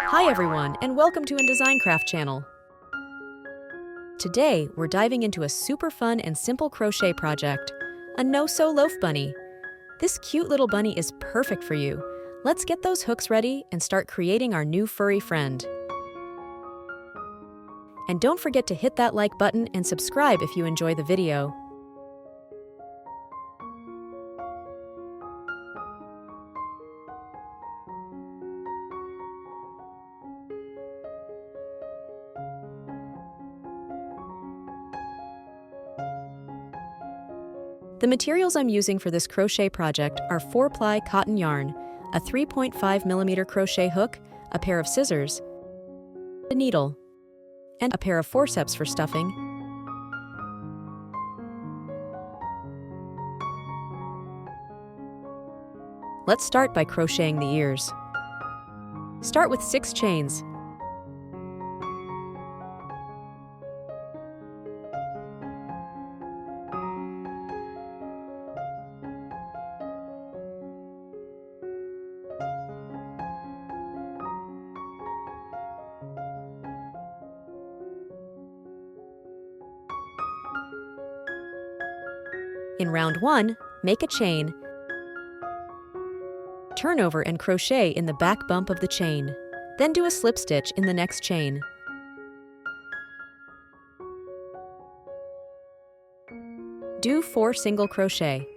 Hi everyone, and welcome to Design Craft channel. Today, we're diving into a super fun and simple crochet project, a no-sew loaf bunny. This cute little bunny is perfect for you. Let's get those hooks ready and start creating our new furry friend. And don't forget to hit that like button and subscribe if you enjoy the video. The materials I'm using for this crochet project are 4-ply cotton yarn, a 3.5mm crochet hook, a pair of scissors, a needle, and a pair of forceps for stuffing. Let's start by crocheting the ears. Start with 6 chains. In round 1, make a chain, turn over and crochet in the back bump of the chain. Then do a slip stitch in the next chain. Do 4 single crochet.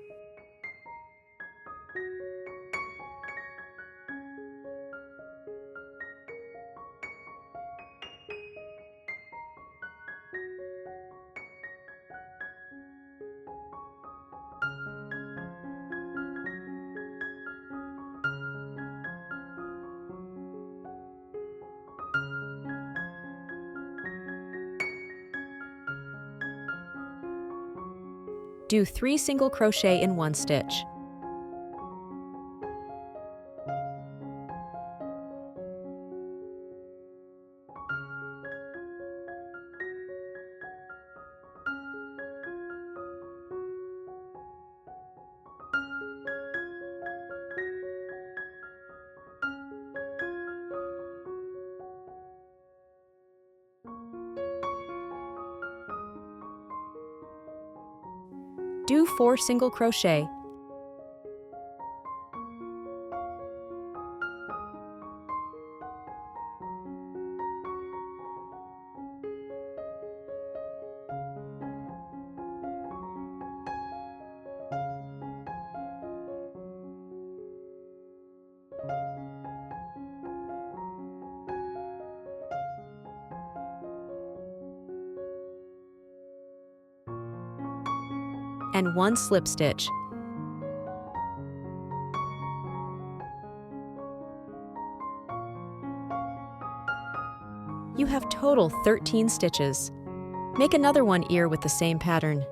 Do 3 single crochet in 1 stitch. Do 4 single crochet. And 1 slip stitch. You have total 13 stitches. Make another 1 ear with the same pattern.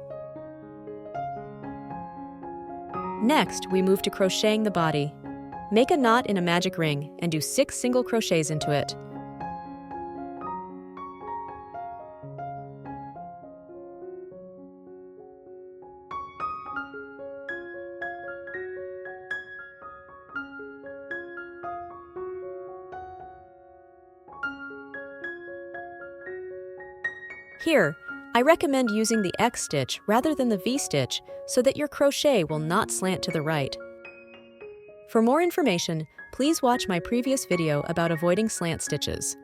Next, we move to crocheting the body. Make a knot in a magic ring and do 6 single crochets into it. Here, I recommend using the X stitch rather than the V stitch so that your crochet will not slant to the right. For more information, please watch my previous video about avoiding slant stitches.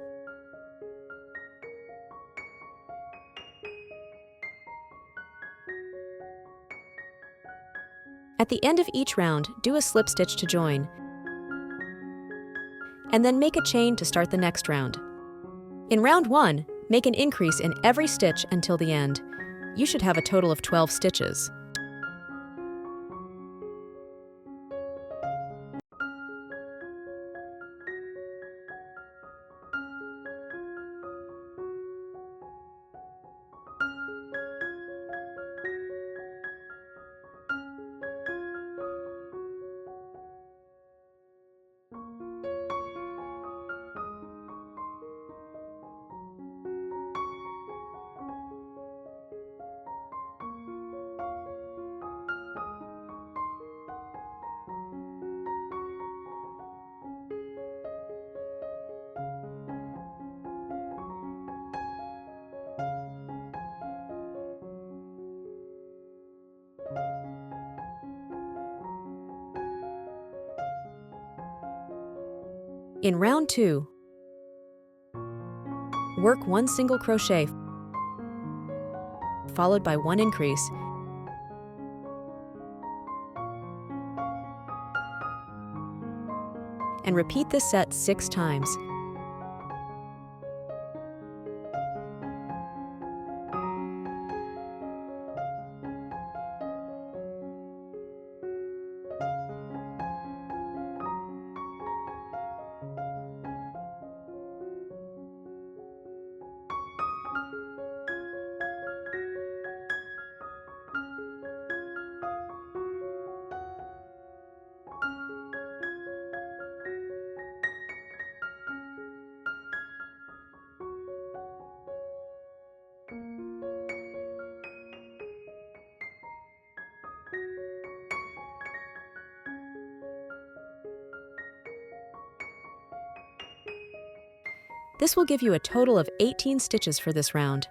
At the end of each round, do a slip stitch to join, and then make a chain to start the next round. In round 1, make an increase in every stitch until the end. You should have a total of 12 stitches. In round 2, work 1 single crochet followed by 1 increase, and repeat this set 6 times. This will give you a total of 18 stitches for this round.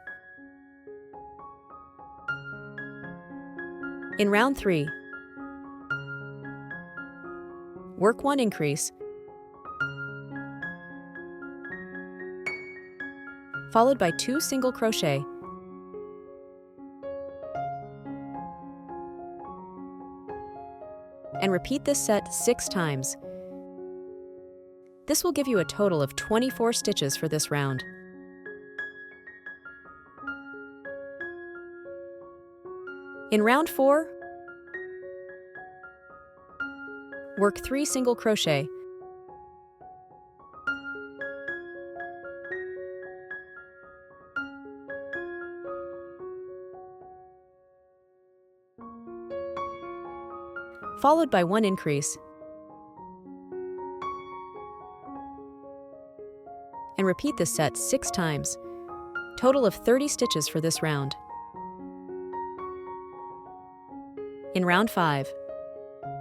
In round 3, work 1 increase, followed by 2 single crochet, and repeat this set 6 times. This will give you a total of 24 stitches for this round. In round 4, work 3 single crochet, followed by 1 increase, and repeat this set 6 times. Total of 30 stitches for this round. In round 5,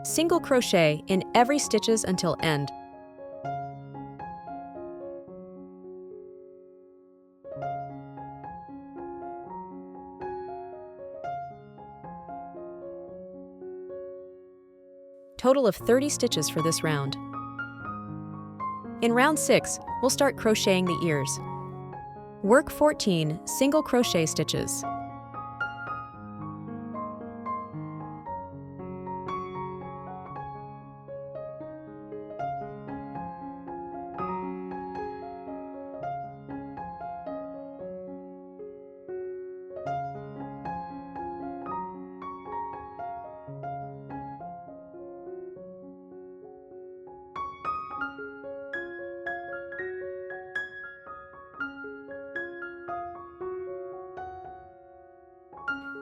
single crochet in every stitches until end. Total of 30 stitches for this round. In round 6, we'll start crocheting the ears. Work 14 single crochet stitches.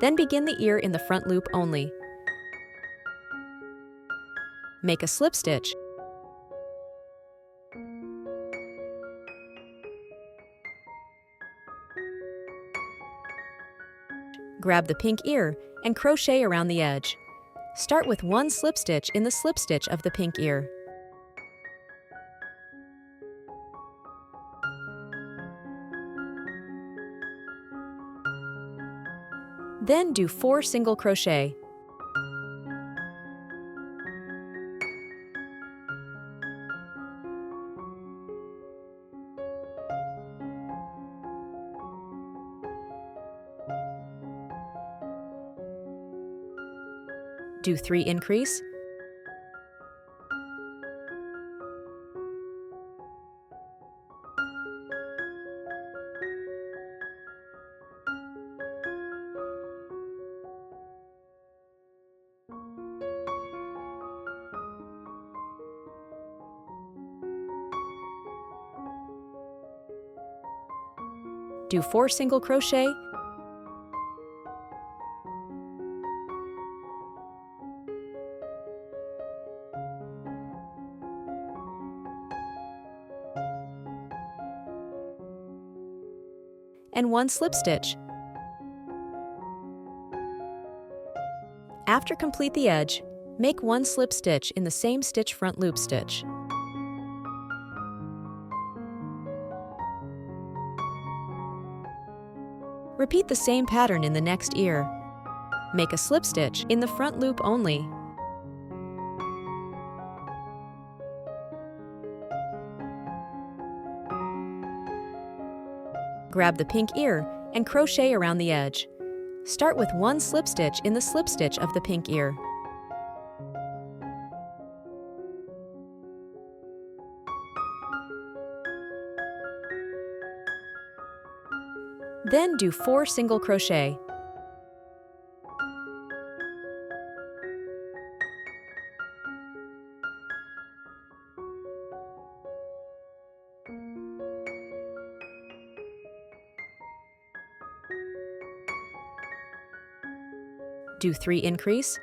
Then begin the ear in the front loop only. Make a slip stitch. Grab the pink ear and crochet around the edge. Start with 1 slip stitch in the slip stitch of the pink ear. Then do 4 single crochet. Do 3 increase. Do 4 single crochet, and 1 slip stitch. After complete the edge, make 1 slip stitch in the same stitch front loop stitch. Repeat the same pattern in the next ear. Make a slip stitch in the front loop only. Grab the pink ear and crochet around the edge. Start with one slip stitch in the slip stitch of the pink ear. Then do 4 single crochet. Do 3 increase.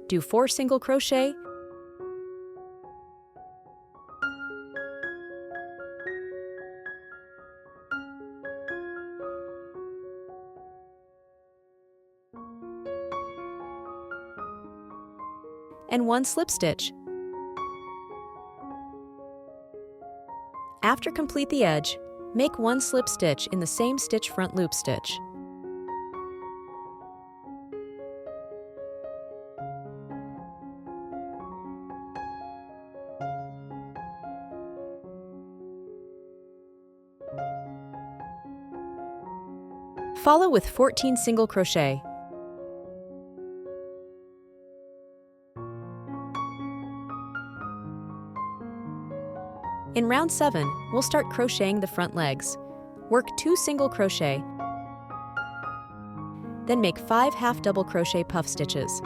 Do 4 single crochet. And 1 slip stitch. After complete the edge, make 1 slip stitch in the same stitch front loop stitch. Follow with 14 single crochet. In round 7, we'll start crocheting the front legs. Work 2 single crochet, then make 5 half double crochet puff stitches.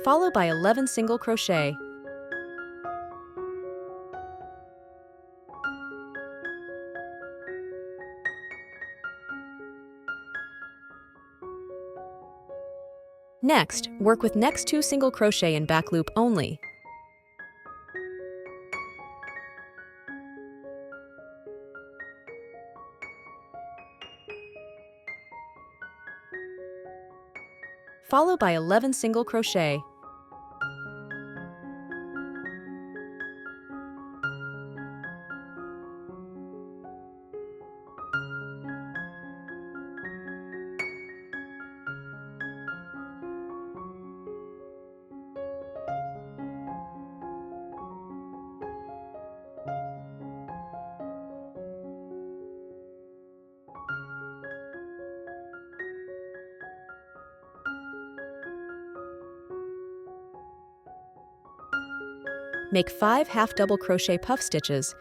Followed by 11 single crochet. Next, work with next 2 single crochet in back loop only. Followed by 11 single crochet. Make 5 half double crochet puff stitches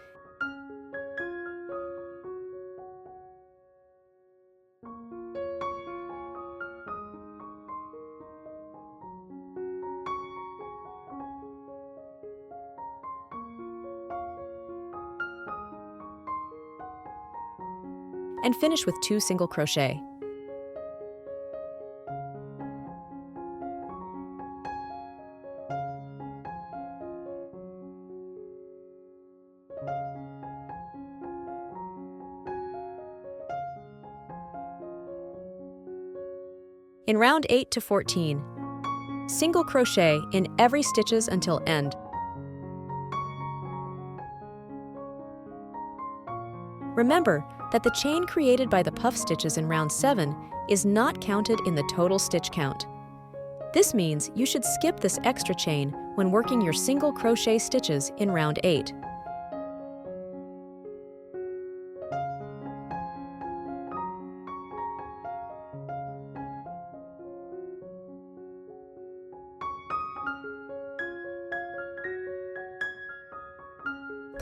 and finish with 2 single crochet. In round 8 to 14, single crochet in every stitches until end. Remember that the chain created by the puff stitches in round 7 is not counted in the total stitch count. This means you should skip this extra chain when working your single crochet stitches in round 8.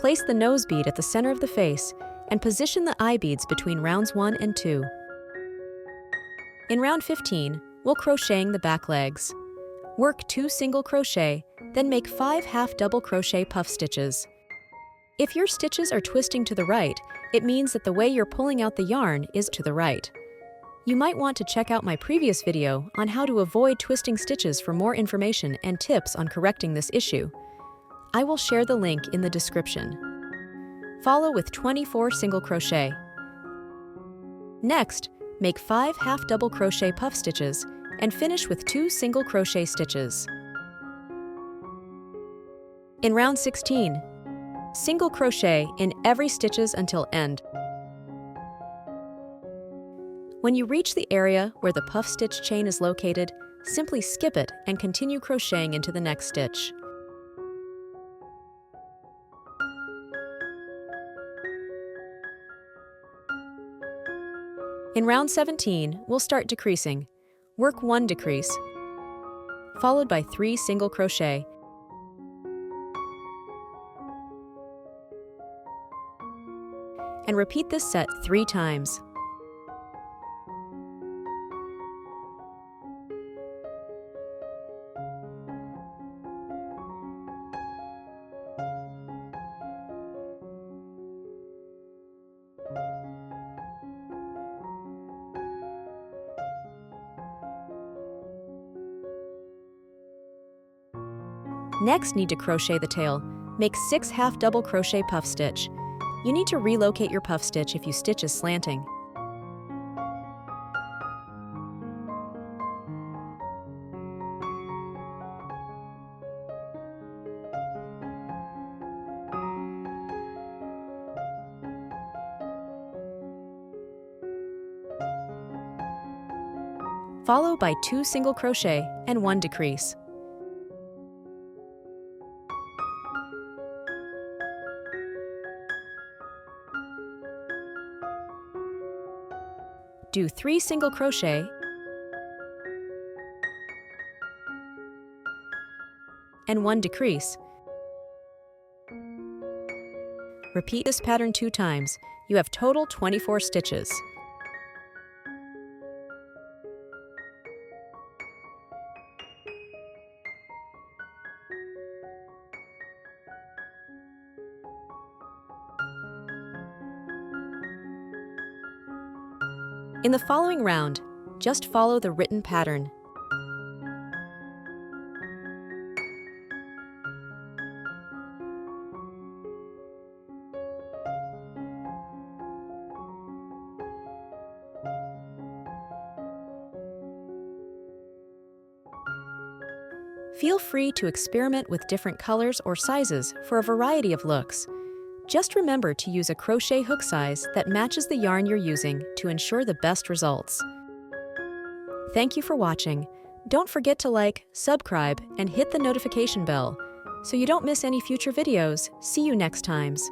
Place the nose bead at the center of the face and position the eye beads between rounds 1 and 2. In round 15, we'll crocheting the back legs. Work 2 single crochet, then make 5 half double crochet puff stitches. If your stitches are twisting to the right, it means that the way you're pulling out the yarn is to the right. You might want to check out my previous video on how to avoid twisting stitches for more information and tips on correcting this issue. I will share the link in the description. Follow with 24 single crochet. Next, make 5 half double crochet puff stitches and finish with 2 single crochet stitches. In round 16, single crochet in every stitches until end. When you reach the area where the puff stitch chain is located, simply skip it and continue crocheting into the next stitch. In round 17, we'll start decreasing. Work 1 decrease, followed by 3 single crochet, and repeat this set 3 times. Next, need to crochet the tail. Make 6 half double crochet puff stitch. You need to relocate your puff stitch if your stitch is slanting. Follow by 2 single crochet and 1 decrease. Do 3 single crochet and 1 decrease. Repeat this pattern 2 times. You have total 24 stitches. In the following round, just follow the written pattern. Feel free to experiment with different colors or sizes for a variety of looks. Just remember to use a crochet hook size that matches the yarn you're using to ensure the best results. Thank you for watching. Don't forget to like, subscribe, and hit the notification bell so you don't miss any future videos. See you next times.